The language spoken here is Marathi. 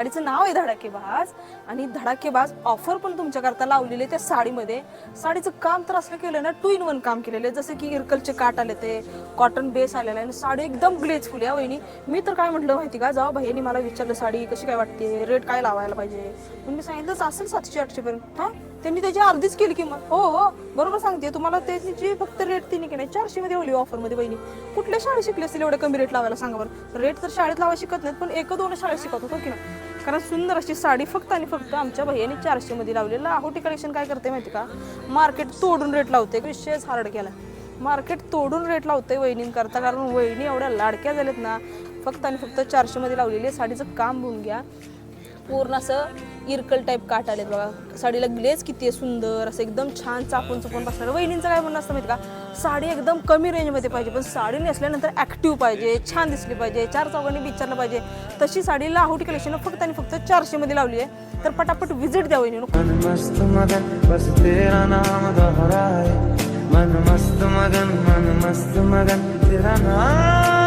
साडीचं नाव आहे धडाकेबाज आणि धडाकेबाज ऑफर पण तुमच्याकरता लावलेली आहे त्या साडीमध्ये. साडीचं काम तर असं केलं ना 2 in 1 काम केलेलं आहे. जसं की इरकलचे काट आले ते कॉटन बेस आलेला आहे आणि साडी एकदम ग्लेजफुल आहे वहिनी. मी तर काय म्हटलं माहिती का, जाऊ भैयानी मला विचारलं साडी कशी काय वाटते, रेट काय लावायला पाहिजे, पण मी सांगितलं असेल 700-800 पर्यंत. हां त्यांनी त्याची अर्धीच केली किंमत. हो हो बरोबर सांगते तुम्हाला, त्याची फक्त रेट तिने की नाही 400 मध्ये ठेवली ऑफरमध्ये. वहिनी कुठल्या शाळेत शिकले असतील एवढे कमी रेट लावायला सांगा बरं. रेट तर शाळेत लावा शिकत नाहीत पण 1-2 शाळेत शिकत होतो की नाही. कारण सुंदर अशी साडी फक्त आणि फक्त आमच्या भैयाने 400 मध्ये लावलेलं. आहोटी कलेक्शन काय करते माहिती का, मार्केट तोडून रेट लावते. विषयच हार्ड केला, मार्केट तोडून रेट लावते वहिनीं करता. कारण वहिनी एवढ्या लाडक्या झाल्यात ना, फक्त आणि फक्त 400 मध्ये लावलेली आहे. साडीचं काम बघून घ्या, पूर्ण असं इरकल टाईप काट आलेत बघा. साडीला ग्लेज किती आहे सुंदर, असं एकदम छान चापून चुपून बसणार. वहिनींचं काय म्हणणं असतं माहिती का, साडी एकदम कमी रेंजमध्ये पाहिजे पण साडी नेसल्यानंतर ॲक्टिव्ह पाहिजे, छान दिसली पाहिजे, 4 चौघांनी विचारलं पाहिजे. तशी साडी लाहोटी कलेक्शन फक्त आणि फक्त 400 मध्ये लावली आहे. तर पटापट विजिट द्या वहिनी. मस्त मगन बस तेरा नाम दोहराए, मन मस्त मगन तेरा नाम